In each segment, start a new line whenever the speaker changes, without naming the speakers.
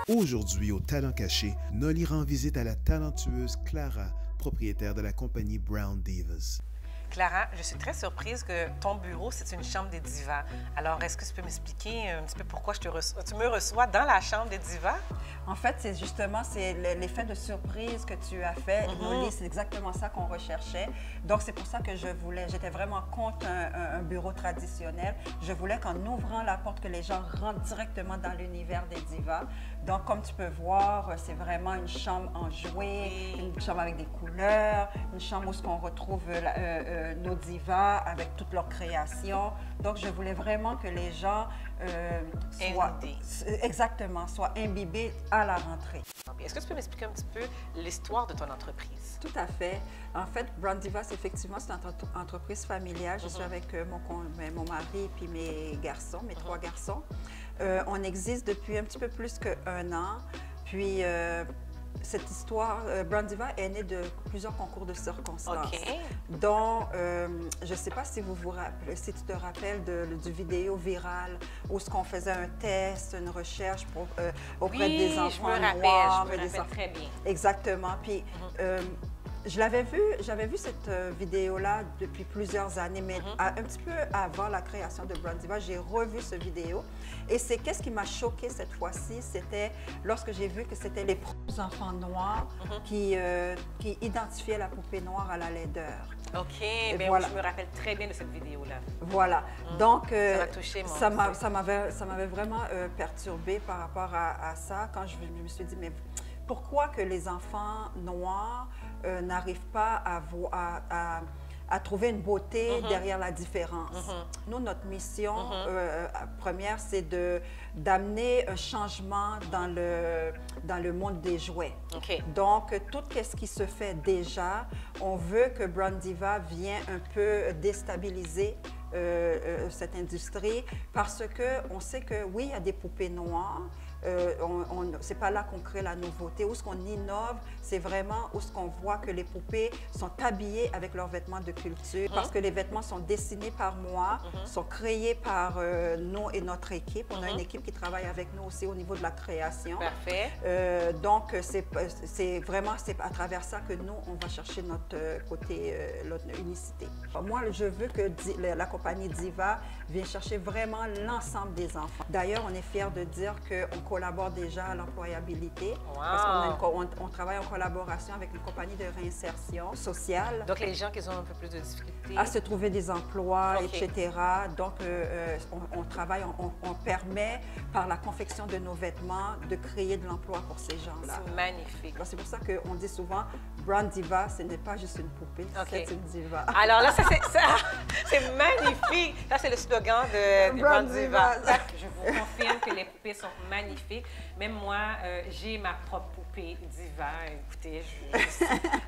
Aujourd'hui, au Talent Caché, Nolly rend visite à la talentueuse Clara, propriétaire de la compagnie Brown Divas.
Clara, je suis très surprise que ton bureau, c'est une chambre des divas. Alors, est-ce que tu peux m'expliquer un petit peu pourquoi tu me reçois dans la chambre des divas?
En fait, c'est justement l'effet de surprise que tu as fait. Nolly, c'est exactement ça qu'on recherchait. Donc, c'est pour ça que j'étais vraiment contre un bureau traditionnel. Je voulais qu'en ouvrant la porte, que les gens rentrent directement dans l'univers des divas. Donc, comme tu peux voir, c'est vraiment une chambre enjouée, une chambre avec des couleurs, une chambre où on retrouve nos divas avec toutes leurs créations. Donc, je voulais vraiment que les gens soient imbibés à la rentrée.
Est-ce que tu peux m'expliquer un petit peu l'histoire de ton entreprise?
Tout à fait. En fait, Brown Divas, effectivement, c'est une entreprise familiale. Je suis avec mon mari et mes garçons, mes 3 garçons. On existe depuis un petit peu plus qu'1 an. Puis, cette histoire, Brown Diva est née de plusieurs concours de circonstances. Dont, je ne sais pas si si tu te rappelles du vidéo viral où ce qu'on faisait un test, une recherche auprès des enfants noirs.
Je me rappelle très bien.
Exactement. Puis, j'avais vu cette vidéo-là depuis plusieurs années, mais un petit peu avant la création de Brown Diva, j'ai revu cette vidéo. Et c'est qu'est-ce qui m'a choquée cette fois-ci, c'était lorsque j'ai vu que c'était les enfants noirs qui identifiaient la poupée noire à la laideur.
OK, bien
voilà.
Je me rappelle très bien de cette vidéo-là.
Voilà. Donc,
ça m'a touchée, moi.
Ça m'avait vraiment perturbée par rapport à ça, quand je me suis dit, mais pourquoi que les enfants noirs n'arrivent pas à trouver une beauté derrière la différence? Nous, notre mission première, c'est d'amener un changement dans le monde des jouets. Donc, tout ce qui se fait déjà, on veut que Brown Diva vienne un peu déstabiliser cette industrie parce qu'on sait que oui, il y a des poupées noires. C'est pas là qu'on crée la nouveauté. Où ce qu'on innove, c'est vraiment où ce qu'on voit que les poupées sont habillées avec leurs vêtements de culture. Parce que les vêtements sont dessinés par moi, sont créés par nous et notre équipe. On a une équipe qui travaille avec nous aussi au niveau de la création.
Parfait.
Donc, c'est vraiment à travers ça que nous, on va chercher notre côté, notre unicité. Moi, je veux que la compagnie Diva vienne chercher vraiment l'ensemble des enfants. D'ailleurs, on est fiers de dire qu'on collabore déjà à l'employabilité. Parce qu'on travaille en collaboration avec une compagnie de réinsertion sociale.
Donc, les gens qui ont un peu plus de difficultés.
À se trouver des emplois, etc. Donc, on travaille, on permet, par la confection de nos vêtements, de créer de l'emploi pour ces gens-là.
C'est magnifique.
C'est pour ça qu'on dit souvent, Brown Diva, ce n'est pas juste une poupée, c'est une diva.
Alors là, c'est magnifique. Ça, c'est le slogan de Brown Diva. Je vous confirme que les poupées sont magnifiques. Même moi, j'ai ma propre poupée Diva. Écoutez,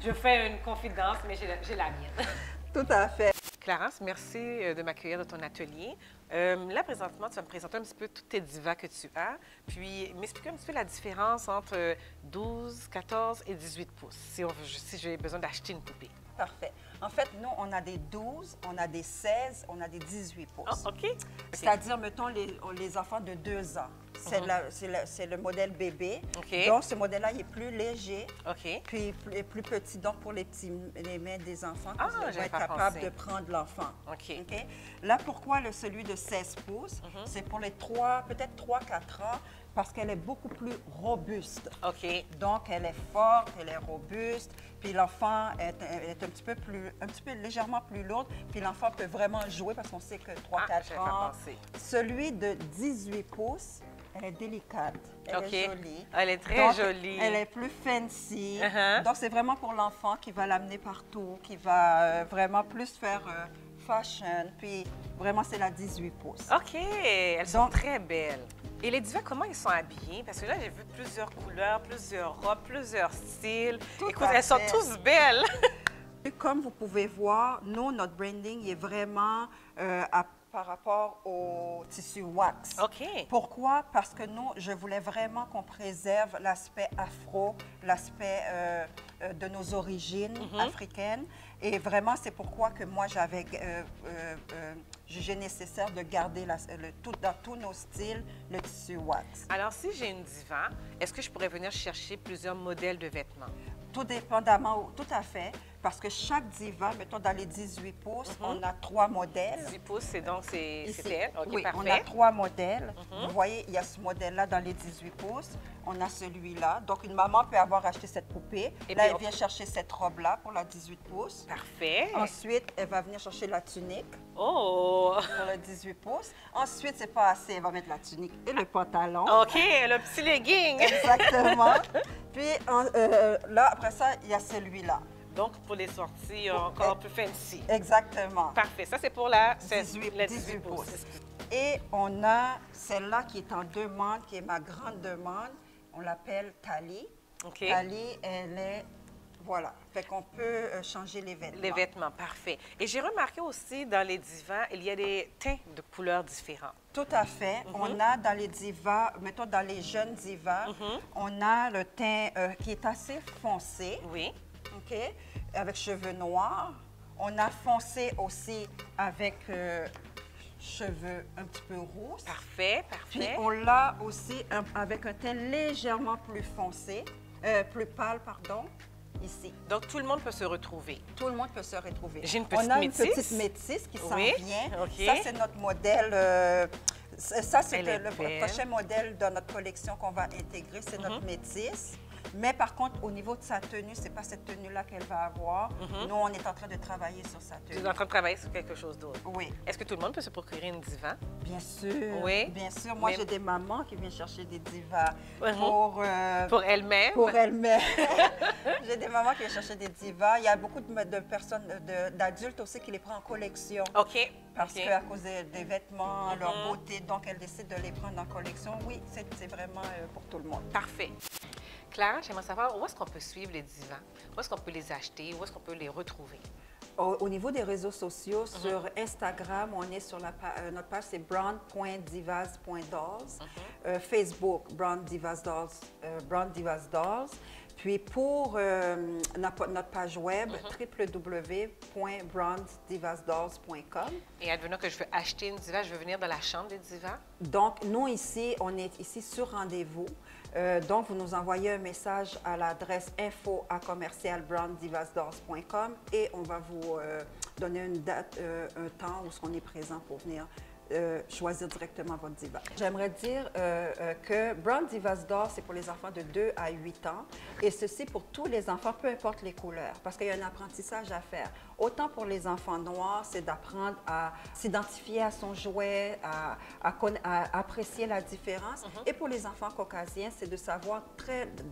je fais une confidence, mais j'ai la mienne.
Tout à fait.
Clarence, merci de m'accueillir dans ton atelier. Là, présentement, tu vas me présenter un petit peu toutes tes divas que tu as, puis m'expliquer un petit peu la différence entre 12, 14 et 18 pouces, si j'ai besoin d'acheter une poupée.
Parfait. En fait, nous, on a des 12, on a des 16, on a des 18 pouces.
Oh, OK.
C'est-à-dire, mettons, les enfants de 2 ans. C'est le modèle bébé.
OK.
Donc, ce modèle-là, il est plus léger.
OK.
Puis, plus petit, donc, pour les mains des enfants qui vont être capables de prendre l'enfant.
OK.
Là, pourquoi celui de 16 pouces? C'est pour les peut-être 3-4 ans, parce qu'elle est beaucoup plus robuste.
OK.
Donc, elle est forte, elle est robuste, puis l'enfant est un petit peu légèrement plus lourde, puis l'enfant peut vraiment jouer parce qu'on sait que 3-4 ans. Celui de 18 pouces, elle est délicate, elle est jolie.
Elle est très jolie.
Elle est plus fancy. Donc, c'est vraiment pour l'enfant qui va l'amener partout, qui va vraiment plus faire fashion, puis vraiment, c'est la 18 pouces.
OK, elles sont très belles. Et les divas, comment ils sont habillés? Parce que là, j'ai vu plusieurs couleurs, plusieurs robes, plusieurs styles. Écoute, elles sont tous belles.
Comme vous pouvez voir, nous, notre branding est vraiment par rapport au tissu wax.
OK.
Pourquoi? Parce que nous, je voulais vraiment qu'on préserve l'aspect afro, l'aspect de nos origines africaines. Et vraiment, c'est pourquoi que moi, j'avais jugé nécessaire de garder dans tous nos styles le tissu wax.
Alors, si j'ai une diva, est-ce que je pourrais venir chercher plusieurs modèles de vêtements?
Tout dépendamment, tout à fait, parce que chaque diva, mettons dans les 18 pouces, on a 3 modèles.
18 pouces, c'est donc c'est
Ici,
elle? OK,
oui,
parfait.
on a 3 modèles. Vous voyez, il y a ce modèle-là dans les 18 pouces. On a celui-là. Donc, une maman peut avoir acheté cette poupée.
Et
là,
puis,
elle vient chercher cette robe-là pour la 18 pouces.
Parfait.
Ensuite, elle va venir chercher la tunique
Oh!
pour le 18 pouces. Ensuite, c'est pas assez, elle va mettre la tunique et le pantalon.
OK, le petit legging.
Exactement. Puis là, après ça, il y a celui-là.
Donc, pour les sorties encore plus fancy.
Exactement.
Parfait. Ça, c'est pour la
18 pouces. Et on a celle-là qui est en demande, qui est ma grande demande. On l'appelle Tali.
OK.
Tali, elle est... Voilà. Fait qu'on peut changer les vêtements.
Les vêtements, parfait. Et j'ai remarqué aussi, dans les divans, il y a des teints de couleurs différents.
Tout à fait. On a dans les divas, mettons dans les jeunes divas, on a le teint qui est assez foncé.
Oui.
OK? Avec cheveux noirs. On a foncé aussi avec cheveux un petit peu rousses.
Parfait,
Puis
parfait.
on l'a aussi avec un teint légèrement plus foncé, plus pâle, pardon, ici.
Donc, tout le monde peut se retrouver.
Tout le monde peut se retrouver.
J'ai une petite
On a
métisse.
une petite métisse qui s'en
Oui,
vient.
OK.
Ça, c'est notre modèle. Ça, c'est
Elle est
le
belle.
prochain modèle dans notre collection qu'on va intégrer, c'est notre métisse. Mais par contre, au niveau de sa tenue, c'est pas cette tenue-là qu'elle va avoir. Nous, on est en train de travailler sur sa
Tu
tenue.
es en train de travailler sur quelque chose d'autre.
Oui,
Est-ce que tout le monde peut se procurer une divan?
bien sûr.
Oui.
Bien sûr. Moi,
Mais-
j'ai des mamans qui viennent chercher des divas
Mhm. Pour elle-même?
pour elles-mêmes. J'ai des mamans qui viennent chercher des divas. Il y a beaucoup de personnes, d'adultes aussi, qui les prennent en collection.
OK.
Parce
OK.
qu'à cause des vêtements, leur beauté, donc elles décident de les prendre en collection. Oui, c'est vraiment pour tout le monde.
Parfait. Clara, j'aimerais savoir où est-ce qu'on peut suivre les divans? Où est-ce qu'on peut les acheter? Où est-ce qu'on peut les retrouver?
Au niveau des réseaux sociaux, sur Instagram, on est sur notre page, c'est brand.divas.dolls. Facebook, Brand Divas Dolls. Puis pour notre page web, www.branddivasdolls.com.
Et advenant que je veux acheter une diva, je veux venir dans la chambre des divans?
Donc, nous, ici, on est ici sur rendez-vous. Donc, vous nous envoyez un message à l'adresse info@brandivasdolls.com et on va vous donner une date, un temps où on est présent pour venir choisir directement votre diva. J'aimerais dire que Brand Divas Dolls, c'est pour les enfants de 2 à 8 ans et ceci pour tous les enfants, peu importe les couleurs, parce qu'il y a un apprentissage à faire. Autant pour les enfants noirs, c'est d'apprendre à s'identifier à son jouet, à apprécier la différence. Et pour les enfants caucasiens, c'est de savoir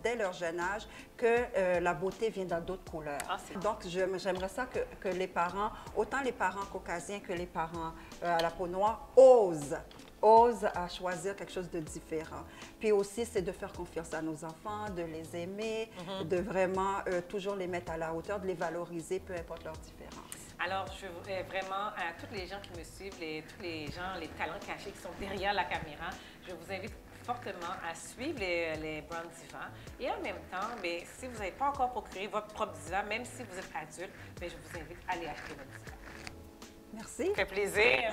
dès leur jeune âge que la beauté vient dans d'autres couleurs. Donc, j'aimerais ça que les parents, autant les parents caucasiens que les parents à la peau noire, osent à choisir quelque chose de différent. Puis aussi, c'est de faire confiance à nos enfants, de les aimer, de vraiment toujours les mettre à la hauteur, de les valoriser, peu importe leur différence.
Alors, je voudrais vraiment, à tous les gens qui me suivent, tous les gens, les talents cachés qui sont derrière la caméra, je vous invite fortement à suivre les Brand Divas. Et en même temps, bien, si vous n'avez pas encore procuré votre propre diva, même si vous êtes adulte, bien, je vous invite à aller acheter votre diva.
Merci.
Ça fait plaisir.